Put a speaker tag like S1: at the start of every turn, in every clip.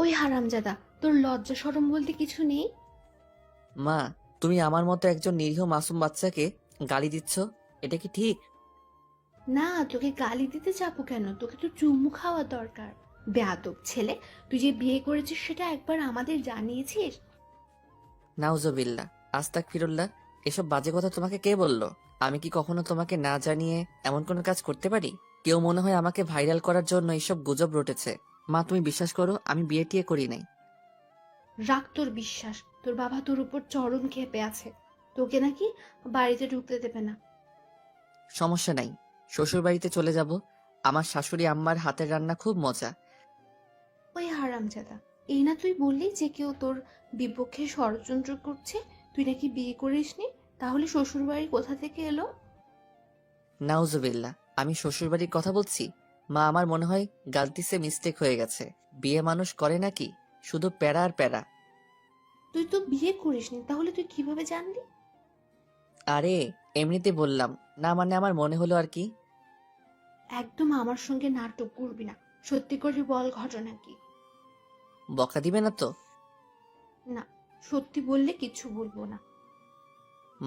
S1: ওই হারামজাদা, তোর লজ্জা শরম বলতে কিছু নেই?
S2: মা, তুমি আমার মতো একজন নিরীহ মাসুম বাচ্চাকে গালি দিচ্ছ, এটা কি ঠিক?
S1: না, তোকে গালি দিতে যাবো কেন? তোকে তো চুমু খাওয়া দরকার। বেয়াদব ছেলে, তুই যে বিয়ে করেছিস সেটা একবার আমাদের জানিয়েছিস?
S2: নাউজুবিল্লাহ, আস্তাগফিরুল্লাহ। এসব বাজে কথা তোমাকে কে বললো? আমি কি কখনো তোমাকে না জানিয়ে এমন কোনো কাজ করতে পারি? কেউ মনে হয় আমাকে ভাইরাল করার জন্য এসব গুজব রটেছে। মা, তুমি বিশ্বাস করো, আমি বিয়ে টিয়ে করি নাই।
S1: রাখ তোর বিশ্বাস। তোর বাবা তোর উপর চরম ক্ষেপে আছে। তোকে নাকি বাড়িতে ঢুকতে দেবে না।
S2: সমস্যা নাই, শ্বশুর বাড়িতে চলে যাব। আমার শাশুড়ি আম্মার হাতের রান্না খুব মজা।
S1: ওই হারামজাদা, এই না তুই বললি যে কেউ তোর বিপক্ষে ষড়যন্ত্র করছে? তুই নাকি বিয়ে করিসনি? তাহলে শ্বশুর বাড়ি কোথা থেকে এলো?
S2: নাউজুবিল্লাহ, আমি শ্বশুর বাড়ির কথা বলছি? মা, আমার মনে হয় গালতিসে মিস্টেক হয়ে গেছে। বিয়ে মানুষ করে নাকি? শুধু প্যারা আর প্যারা।
S1: তুই তো বিয়ে করিসনি, তাহলে তুই কিভাবে জানলি?
S2: আরে, এমনিতে বললাম, না মানে আমার মনে হলো আর কি।
S1: একদম আমার সঙ্গে নাটক করবি না। সত্যি করে বল, ঘটনা কি?
S2: বকা দিবে না তো?
S1: না, সত্যি বললে কিছু বলবো না।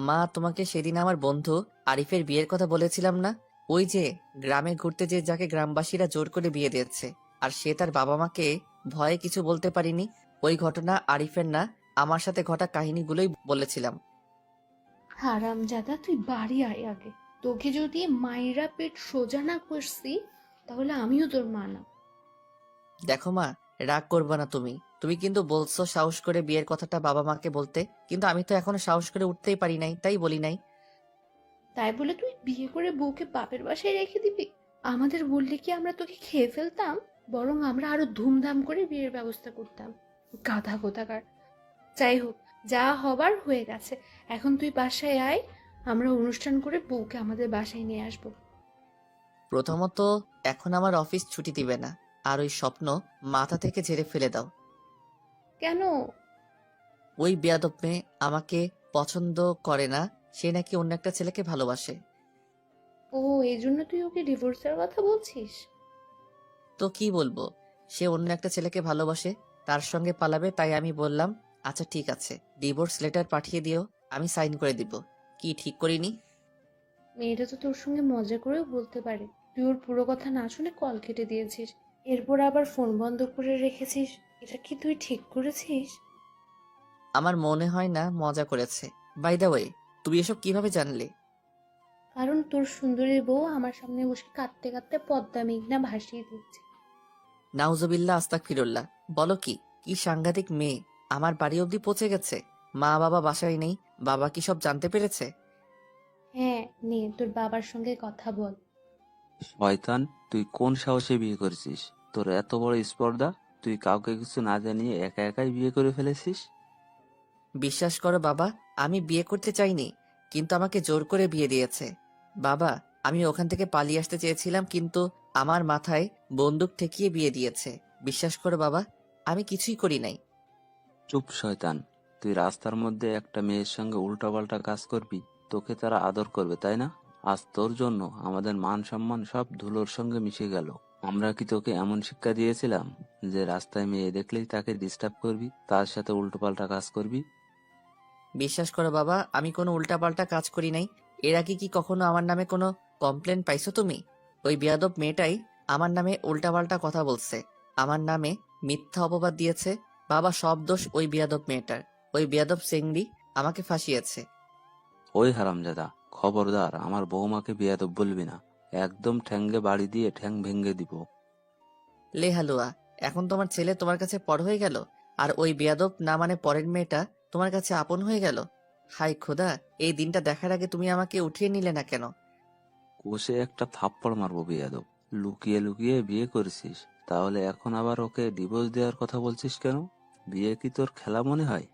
S2: মা, তোমাকে সেদিন আমার বন্ধু আরিফের বিয়ের কথা বলেছিলাম না? ওই যে গ্রামে ঘুরতে যে যাকে গ্রামবাসীরা জোর করে বিয়ে দিয়েছে, আর সে তার বাবা মাকে ভয়ে কিছু বলতে পারিনি। ওই ঘটনা আরিফের না, আমার সাথে ঘটা কাহিনীগুলোই বলেছিলাম।
S1: হারামজাদা, তুই বাড়ি আয় আগে। তোকে যদি মায়েরা পেট সোজা না করছি, তাহলে আমিও তোর মা না।
S2: দেখো মা, রাগ করবে না তুমি। তুমি কিন্তু বলছো সাহস করে বিয়ের কথাটা বাবা মাকে বলতে, কিন্তু আমি তো এখনো সাহস করে উঠতেই পারি নাই, তাই বলি নাই।
S1: তাই বলে তুই বিয়ে করে বউকে বাপের বাসায় রেখে দিবি? আমাদের বললে কি আমরা তোকে খেয়ে ফেলতাম? বরং আমরা আরো ধুমধাম করে বিয়ের ব্যবস্থা করতাম। গাধা কোথাকার। যাই হোক, যা হবার হয়ে গেছে। এখন তুই বাসায় আয়, আমরা অনুষ্ঠান করে বউকে আমাদের বাসায় নিয়ে আসবো।
S2: প্রথমত, এখন আমার অফিস ছুটি দিবে না। আর ওই স্বপ্ন মাথা থেকে ঝেড়ে ফেলে দাও।
S1: কেন?
S2: ওই বেয়াদব মেয়ে আমাকে পছন্দ করে না। সে নাকি অন্য একটা ছেলেকে ভালোবাসে।
S1: ও, এই জন্য তুই ওকে ডিভোর্সের কথা বলছিস?
S2: তো কি বলবো? সে অন্য একটা ছেলেকে ভালোবাসে, তার সঙ্গে পালাবে, তাই আমি বললাম আচ্ছা ঠিক আছে, ডিভোর্স লেটার পাঠিয়ে দিও, আমি সাইন করে দিব। কি ঠিক করিনি?
S1: মেয়েটা তো তোর সঙ্গে মজা করেও বলতে পারে। তুই ওর পুরো কথা না শুনে কল কেটে দিয়েছিস, এরপর আবার ফোন বন্ধ করে রেখেছিস। এটা কি তুই ঠিক করেছিস?
S2: আমার মনে হয় না মজা করেছে। বাই দ্য ওয়ে, তুমি এসব কিভাবে জানলে?
S1: কারণ তোর সুন্দরী বউ আমার সামনে বসে কাঁদতে কাঁদতে পদ্মা মেঘনা ভাসিয়ে দিচ্ছে।
S2: নাউজুবিল্লাহ, আস্তাগফিরুল্লাহ। বলো কি? কি সাংঘাতিক মেয়ে! আমার বাড়ি অবধি পৌঁছে গেছে। মা বাবা বাসায় নেই, বাবা কি সব জানতে পেরেছে?
S1: হ্যাঁ, নে তোর বাবার সঙ্গে কথা বল।
S3: শয়তান, তুই কোন সাহসে বিয়ে করেছিস? তোর এত বড় স্পর্ধা! তুই কাউকে কিছু না জানিয়ে একা একাই বিয়ে করে ফেলেছিস।
S2: বিশ্বাস করো বাবা, আমি বিয়ে করতে চাইনি, কিন্তু আমাকে জোর করে বিয়ে দিয়েছে। বাবা, আমি ওখান থেকে পালিয়ে আসতে চেয়েছিলাম, কিন্তু আমার মাথায় বন্দুক ঠেকিয়ে বিয়ে দিয়েছে। বিশ্বাস করো বাবা, আমি কিছুই করি নাই।
S3: চুপ শয়তান! তুই রাস্তার মধ্যে একটা মেয়ের সঙ্গে উল্টাপাল্টা কাজ করবি? তোকে তারা আদর করবে, তাই না? আজ তোর জন্য আমাদের মান সম্মান সব ধুলোর সঙ্গে মিশে গেল। আমরা কি তোকে এমন শিক্ষা দিয়েছিলাম যে রাস্তায় মেয়ে দেখলেই তাকে ডিস্টার্ব করবি, তার সাথে উল্টোপাল্টা কাজ করবি?
S2: বিশ্বাস করো বাবা, আমি কোনো উল্টাপাল্টা কাজ করি নাই। এর আগে কি কখনো আমার নামে কোনো কমপ্লেন পাইছো তুমি? ওই বেয়াদব মেয়েটাই আমার নামে উল্টাপাল্টা কথা বলছে, আমার নামে মিথ্যা অপবাদ দিয়েছে। বাবা, সব দোষ ওই বেয়াদব মেয়েটার। ওই বেয়াদব চেংড়ি আমাকে ফাঁসিয়েছে।
S3: ওই হারামজাদা, খবরদার আমার বৌমাকে বেয়াদব বলবি না। একদম ঠ্যাঙ্গে বাড়ি দিয়ে ঠ্যাং ভেঙে দিব।
S2: লে হালুয়া, এখন তোমার ছেলে তোমার কাছে পর হয়ে গেল, আর ওই বেয়াদব না মানে পরের মেয়েটা তোমার কাছে আপন হয়ে গেল। হাই খোদা, এই দিনটা দেখার আগে তুমি আমাকে উঠিয়ে নিলে না কেন?
S3: কষে একটা থাপ্পড় মারবো বেয়াদব! লুকিয়ে লুকিয়ে বিয়ে করেছিস, তাহলে এখন আবার ওকে ডিভোর্স দেওয়ার কথা বলছিস কেন? বিয়ে কি তোর খেলা মনে হয়?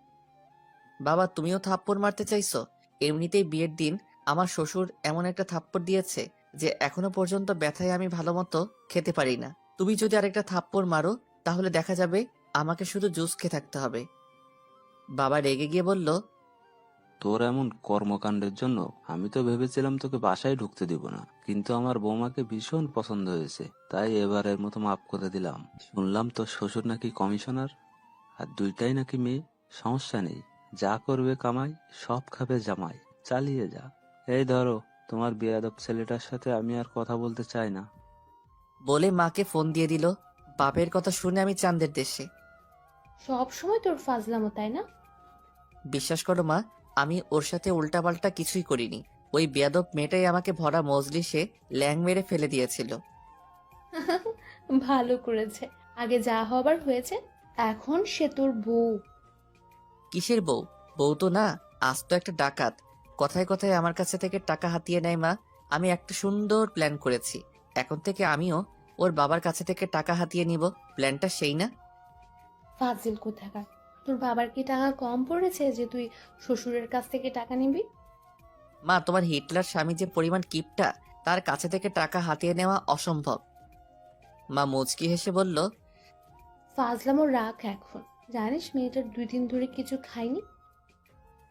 S2: বাবা, তুমিও থাপ্পড় মারতে চাইছো? এমনিতেই বিয়ের দিন আমার শ্বশুর এমন একটা থাপ্পড় দিয়েছে যে এখনো পর্যন্ত ব্যথায় আমি ভালো মতো খেতে পারি না। তুমি যদি আরেকটা থাপ্পড় মারো, তাহলে দেখা যাবে আমাকে শুধু জুস খেয়ে থাকতে হবে। বাবা রেগে গিয়ে বলল,
S3: তোর এমন কর্মকাণ্ডের জন্য আমি তো ভেবেছিলাম তোকে বাসায় ঢুকতে দিব না, কিন্তু আমার বৌমাকে ভীষণ পছন্দ হয়েছে, তাই এবারের মতো মাফ করে দিলাম। শুনলাম তোর শ্বশুর নাকি কমিশনার, আর দুইটাই নাকি মেয়ে। সমস্যা নেই, যা করবে কামাই, সব খাবে জামাই। চালিয়ে যা। এই ধরো, তোমার বেয়াদব ছেলেটার সাথে আমি আর কথা বলতে চাই না।
S2: বলে মাকে ফোন দিয়ে দিল। বাপের কথা শুনে আমি চাঁদের দেশে।
S1: সব সময় তোর ফাজলামো, তাই না?
S2: বিশ্বাস করো মা, আমি ওর সাথে উল্টাপাল্টা কিছুই করিনি। ওই বেয়াদব মেয়েটাই আমাকে ভরা মজলিসে ল্যাং মেরে ফেলে দিয়েছিল।
S1: ভালো করেছে। আগে যা হবার হয়েছে, এখন সে তোর বউ।
S2: কিসের বউ? বউ তো না, আজ তো একটা ডাকাত। কথায় কথায় আমার কাছে থেকে টাকা হাতিয়ে নেয় মা। আমি একটা সুন্দর প্ল্যান করেছি। এখন থেকে আমিও ওর বাবার কাছে থেকে টাকা হাতিয়ে নিব। প্ল্যানটা সেই না?
S1: ফাজিল কোথাকার। তোর বাবার কি টাকা কম পড়েছে যে তুই শ্বশুরের কাছ থেকে টাকা নিবি?
S2: মা, তোমার হিটলার স্বামী যে পরিমাণ কিপটা, তার কাছে থেকে টাকা হাতিয়ে নেওয়া অসম্ভব। মা মুচকি হেসে বলল,
S1: ফাজলামো রাখ এখন। জানিস মেয়েটার 2 দিন ধরে কিছু খায়নি।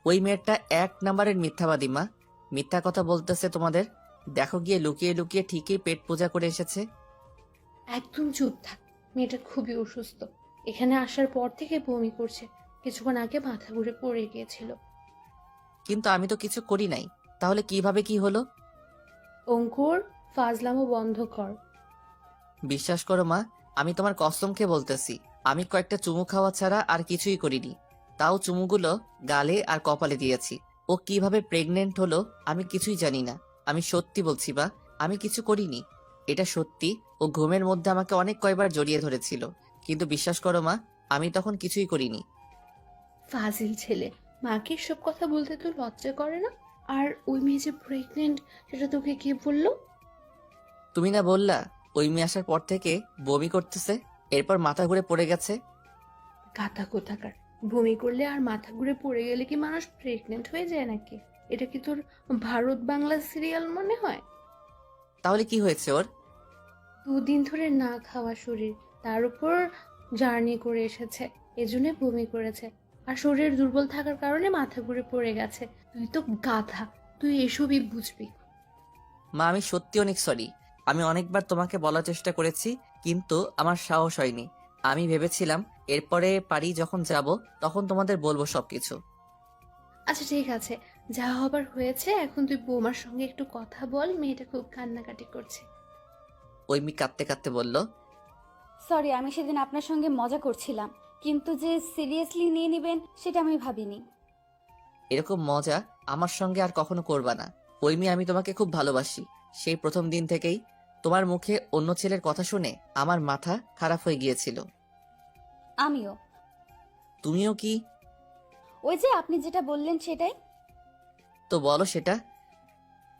S2: ওই মেয়েটা এক নাম্বারের মিথ্যাবাদী মা। মিথ্যা কথা বলতেছে তোমাদের। দেখো গিয়ে লুকিয়ে লুকিয়ে ঠিকই পেট পূজা করে এসেছে।
S1: একদম চুপ থাক। মেয়েটা খুবই অসুস্থ। এখানে আসার পর থেকে বমি করছে। কিছুক্ষণ আগে মাথা ঘুরে পড়ে গিয়েছিল।
S2: কিন্তু আমি তো কিছু করি নাই, তাহলে কিভাবে কি হলো?
S1: অঙ্কুর, ফাজলামো বন্ধ কর।
S2: বিশ্বাস করো মা, আমি তোমার কসম খেয়ে বলতেছি, আমি কয়েকটা চুমু খাওয়া ছাড়া আর কিছুই করিনি। তাও চুমুগুলো গালে আর কপালে দিয়েছি। ও কিভাবে প্রেগনেন্ট হলো আমি কিছুই জানি না। আমি সত্যি বলছি মা, আমি কিছু করিনি। এটা সত্যি। ও ঘুমের মধ্যে আমাকে অনেক কয়বার জড়িয়ে ধরেছিল, কিন্তু বিশ্বাস করো মা, আমি তখন কিছুই করিনি।
S1: ফাজিল ছেলে। মাকে সব কথা বলতে তো লজ্জা করে না? আর ওই মেয়ে যে প্রেগনেন্ট, সেটা তোকে কে বললো?
S2: তুমি না বললা ওই মেয়ে আসার পর থেকে বমি করতেছে, এরপর মাথা ঘুরে পড়ে গেছে?
S1: গাধা কোথাকার। বমি করলে আর মাথা ঘুরে পড়ে গেলে কি মানুষ প্রেগনেন্ট হয়ে যায় নাকি? এটা কি তোর ভারত বাংলা সিরিয়াল মনে হয়?
S2: তাহলে কি হয়েছে ওর?
S1: 2 দিন ধরে না খাওয়া শরীর, তার উপর জার্নি করে এসেছে, এজন্য বমি করেছে। আর শরীর দুর্বল থাকার কারণে মাথা ঘুরে পড়ে গেছে। তুই তো গাধা, তুই এসবই বুঝবি।
S2: মা, আমি সত্যি অনেক সরি। আমি অনেকবার তোমাকে বলার চেষ্টা করেছি, কিন্তু আমার সাহস হয়নি। আমি ভেবেছিলাম এরপরে পারি যখন যাব তখন তোমাদের বলবো সবকিছু।
S1: আচ্ছা ঠিক আছে, যা হবার হয়েছে। এখন তুই বৌমার সঙ্গে একটু কথা বল, মেয়েটা খুব কান্নাকাটি করছে।
S2: ওই মেয়ে কাঁদতে কাঁদতে বলল,
S4: সরি, আমি সেদিন আপনার সঙ্গে মজা করছিলাম, কিন্তু যে সিরিয়াসলি নিয়ে নেবেন সেটা আমি ভাবিনি।
S2: এরকম মজা আমার সঙ্গে আর কখনো করবা না। ওই মেয়ে, আমি তোমাকে খুব ভালোবাসি। সেই প্রথম দিন থেকেই তোমার মুখে অন্য ছেলের কথা শুনে আমার মাথা খারাপ হয়ে গিয়েছিল।
S4: আমিও।
S2: তুমিও কি?
S4: ওই যে আপনি যেটা বললেন সেটাই।
S2: তো বলো সেটা।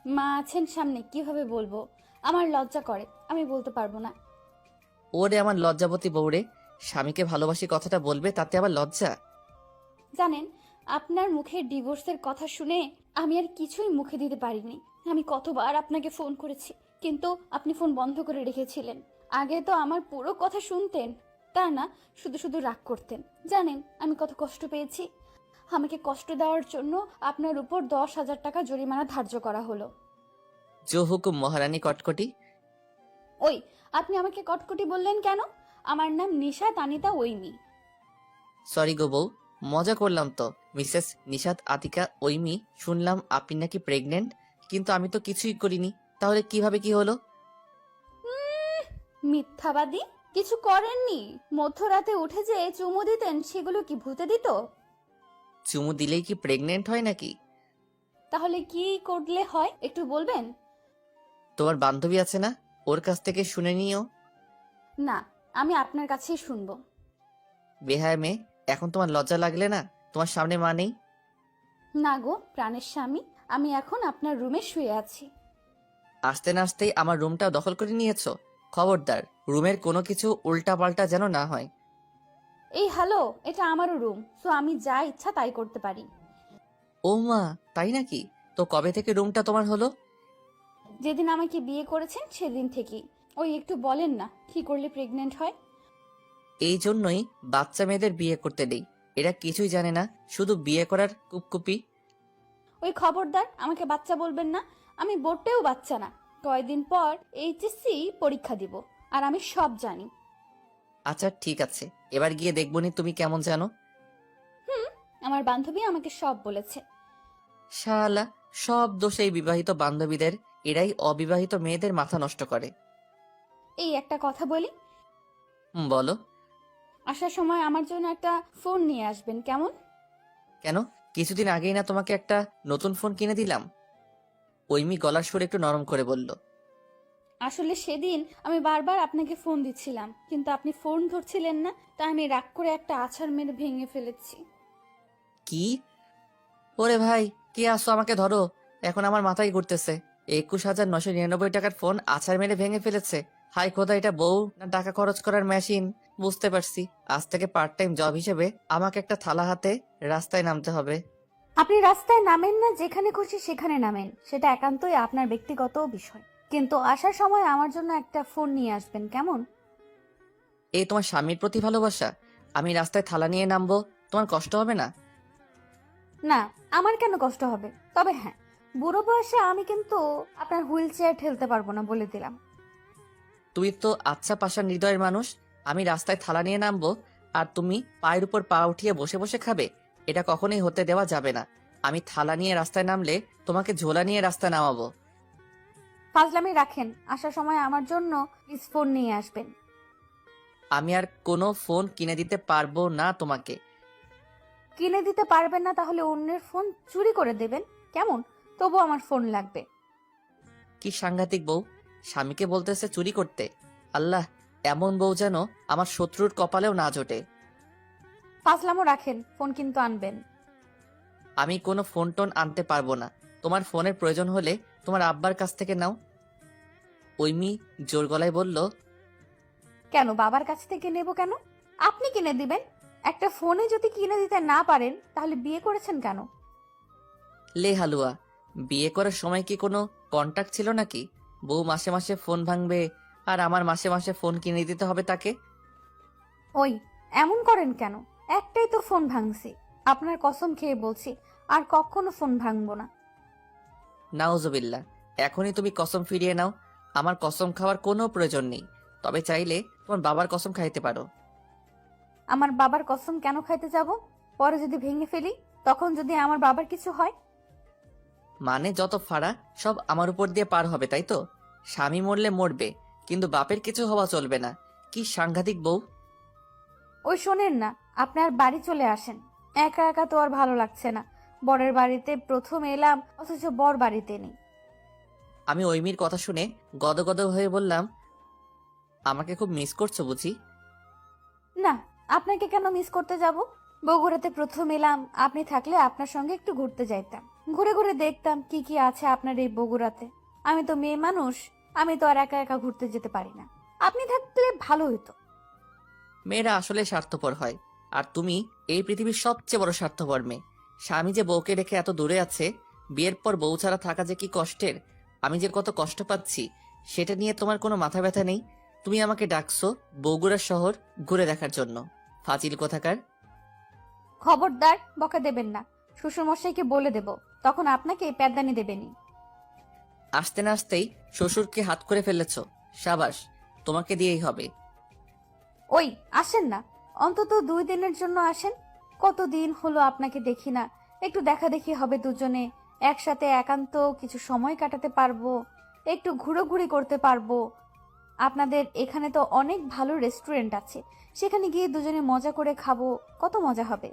S4: মা আছেন সামনে, কিভাবে বলবো? আমার লজ্জা করে, আমি বলতে পারবো না।
S2: ওরে আমার লজ্জাবতী বউরে, স্বামীকে ভালোবাসি কথাটা বলবে, তাতে আবার লজ্জা?
S4: জানেন, আপনার মুখে ডিভোর্সের কথা শুনে আমি আর কিছুই মুখে দিতে পারিনি। আমি কতবার আপনাকে ফোন করেছি, কিন্তু আপনি ফোন বন্ধ করে রেখেছিলেন। আগে তো আমার পুরো কথা শুনতেন, তা না শুধু শুধু রাগ করতেন। জানেন আমি কত কষ্ট পেয়েছি? আমাকে কষ্ট দেওয়ার জন্য আপনার উপর 10,000 টাকা জরিমানা ধার্য করা হলো।
S2: জো হুকুম মহারানী কটকটি।
S4: ওই, আপনি আমাকে কটকটি বললেন কেন? আমার নাম নিশাত আনিতা ওইমি।
S2: সরি গো বউ, মজা করলাম তো। মিসেস নিশাত আতিকা ওইমি, শুনলাম আপনি নাকি প্রেগনেন্ট, কিন্তু আমি তো কিছুই করিনি। তাহলে কিভাবে কি হলো?
S4: মিথ্যাবাদী। কিছু করেননি? মধ্যরাতে উঠে যে চুমু দিতেন, সেগুলো কি ভূতে দিত?
S2: চুমু দিলেই কি প্রেগনেন্ট হয় নাকি?
S4: তাহলে কি করলে হয় একটু বলবেন?
S2: তোমার বান্ধবী আছে না, ওর কাছ থেকে শুনে নিও।
S4: না, আমি আপনার কাছেই শুনবো।
S2: বেহায় মেয়ে, এখন তোমার লজ্জা লাগলে না? তোমার সামনে মা নেই।
S4: না গো প্রাণের স্বামী, আমি এখন আপনার রুমে শুয়ে আছি।
S2: আসতে না আসতেই আমার রুমটা দখল করে নিয়েছো। খবরদার, রুমের কোনো কিছু উল্টা পাল্টা যেন না হয়।
S4: এই হ্যালো, এটা আমারও রুম, সো আমি যা ইচ্ছা তাই করতে পারি।
S2: ও মা, তাই নাকি? তো কবে থেকে রুমটা তোমার হলো?
S4: যেদিন আমাকে বিয়ে করেছেন সেদিন থেকেই। ওই একটু বলেন না কি করলে প্রেগনেন্ট হয়?
S2: এই জন্যই বাচ্চা মেয়েদের বিয়ে করতে দেই। এরা কিছুই জানে না, শুধু বিয়ে করার কুপকুপি।
S4: ওই খবরদার আমাকে বাচ্চা বলবেন না, আমি বলতেও বাচ্চা না। কয়দিন পর এইচএসসি পরীক্ষা দিব, আর আমি সব জানি।
S2: আচ্ছা ঠিক আছে, এবার গিয়ে দেখবনি তুমি কেমন জানো।
S4: আমার বান্ধবী আমাকে সব বলেছে।
S2: শালা, সব দোষ এই বিবাহিত বান্ধবীদের। এরাই অবিবাহিত মেয়েদের মাথা নষ্ট করে।
S4: এই একটা কথা বলি,
S2: বলো।
S4: আসার সময় আমার জন্য একটা ফোন নিয়ে আসবেন কেমন?
S2: কেন? কিছুদিন আগেই না তোমাকে একটা নতুন ফোন কিনে দিলাম। ঐমি গলার সুর একটু নরম করে বলল।
S4: আসলে সেদিন আমি বারবার আপনাকে ফোন দিচ্ছিলাম, কিন্তু আপনি ফোন ধরছিলেন না, তাই আমি রাগ করে একটা আছাড় মেরে ভেঙে ফেলেছি।
S2: কি? ওরে ভাই, কে আসো, আমাকে ধরো। এখন আমার মাথায় ঘুরতেছে। 21,999 টাকার ফোন আছাড় মেরে ভেঙে ফেলেছে। হাই খোদা, এটা বউ না টাকা খরচ করার মেশিন? বুঝতে পারছি, আজ থেকে পার্ট টাইম জব হিসেবে আমাকে একটা থালা হাতে রাস্তায় নামতে হবে।
S4: আপনি রাস্তায় নামেন না, যেখানে খুশি সেখানে নামেন, সেটা একান্তই আপনার ব্যক্তিগত বিষয়, কিন্তু আসার সময় আমার জন্য একটা ফোন নিয়ে আসবেন কেমন?
S2: এই তোমার স্বামীর প্রতি ভালোবাসা? আমি রাস্তায় থালা নিয়ে নামবো, তোমার কষ্ট হবে না?
S4: না, আমার কেন কষ্ট হবে? তবে হ্যাঁ, বুড়ো বয়সে আমি কিন্তু আপনার হুইল চেয়ার ঠেলতে পারবো না, বলে দিলাম।
S2: তুই তো আচ্ছা পাশার হৃদয়ের মানুষ। আমি রাস্তায় থালা নিয়ে নামবো আর তুমি পায়ের উপর পা উঠিয়ে বসে বসে খাবে? এটা কখনোই হতে দেওয়া যাবে না। আমি থালা নিয়ে রাস্তায় নামলে তোমাকে ঝোলা নিয়ে রাস্তায় নামাবো।
S4: ফাজলামি রাখেন, আসার সময় আমার জন্য প্লিজ ফোন নিয়ে আসবেন।
S2: আমি আর কোনো ফোন কিনে দিতে পারবো না তোমাকে।
S4: কিনে দিতে পারবেন না? তাহলে অন্যের ফোন চুরি করে দেবেন কেমন? তবু আমার ফোন লাগবে।
S2: কি সাংঘাতিক বউ! স্বামীকে বলতেছে চুরি করতে। আল্লাহ, এমন বউ যেন আমার শত্রুর কপালেও না জোটে।
S4: ফাজলামো রাখেন, ফোন কিন্তু আনবেন।
S2: আমি কোনো ফোন টোন আনতে পারবো না। তোমার ফোনের প্রয়োজন হলে তোমার আব্বার কাছ থেকে নাও। ঐমি জোর গলায় বলল।
S4: কেন বাবার কাছ থেকে নেব কেন? আপনি কিনে দিবেন। একটা ফোনে যদি কিনে দিতে না পারেন, তাহলে বিয়ে করেছেন কেন?
S2: লে হালুয়া, বিয়ে করার সময় কি কোনো কন্টাক্ট ছিল নাকি? বউ মাসে মাসে ফোন ভাঙবে আর আমার মাসে মাসে ফোন কিনে দিতে হবে তাকে?
S4: ওই, এমন করেন কেন? একটাই তো ফোন ভাঙছি, আপনার কসম খেয়ে বলছি আর কখনো ফোন ভাঙবো না।
S2: নাউজুবিল্লাহ, এখনই তুমি কসম ফিরিয়ে নাও। আমার কসম খাওয়ার কোনো প্রয়োজন নেই। তবে চাইলে তোমার বাবার কসম খাইতে পারো।
S4: আমার বাবার কসম কেন খাইতে যাব? পরে যদি ভেঙে ফেলি, তখন যদি আমার বাবার কিছু হয়?
S2: মানে যত ফাড়া সব আমার উপর দিয়ে পার হবে, তাই তো? স্বামী মরলে মরবে, কিন্তু বাপের কিছু হওয়া চলবে না। কি সাংঘাতিক বউ!
S4: ওই শোনেন না, আপনার বাড়ি চলে আসেন। একা একা তো আর ভালো লাগছে না। বরের বাড়িতে প্রথম এলাম, অথচ বর বাড়িতে নেই।
S2: আমি ঐমির কথা শুনে গদগদ হয়ে বললাম, আমাকে খুব মিস করছো বুঝি?
S4: না, আপনাকে কেন মিস করতে যাব? বগুড়াতে প্রথম এলাম, আপনি থাকলে আপনার সঙ্গে একটু ঘুরতে যাইতাম। ঘুরে ঘুরে দেখতাম কি কি আছে আপনার এই বগুড়াতে। আমি তো মেয়ে মানুষ, আমি তো আর একা একা ঘুরতে যেতে পারি না। আপনি থাকলে ভালো হতো।
S2: মেয়েরা আসলে স্বার্থপর হয়, আর তুমি এই পৃথিবীর সবচেয়ে বড় স্বার্থপর মেয়ে। স্বামী যে বউকে রেখে এত দূরে আছে, বিয়ের পর বউ ছাড়া থাকা যে কি কষ্টের, আমি যে কত কষ্ট পাচ্ছি সেটা নিয়ে তোমার কোনো মাথা ব্যথা নেই। তুমি আমাকে ডাকছো বগুড়া শহর ঘুরে দেখার জন্য। ফাজিল কোথাকার!
S4: খবরদার, বকা দেবেন না। শ্বশুরমশাইকে বলে দেব, তখন আপনাকে প্যাদানি দেবেনি।
S2: আসতে না আসতেই শ্বশুরকে হাত করে ফেলেছো। সাবাস, তোমাকে দিয়েই হবে।
S4: ওই, আসেন না, অন্তত 2 দিনের জন্য আসেন। কতদিন হলো আপনাকে দেখি না। একটু দেখা দেখি হবে দুজনে, একসাথে একান্ত কিছু সময় কাটাতে পারবো, একটু ঘুরোঘুরি করতে পারবো। আপনাদের এখানে তো অনেক ভালো রেস্টুরেন্ট আছে, সেখানে গিয়ে দুজনে মজা করে খাবো, কত মজা হবে।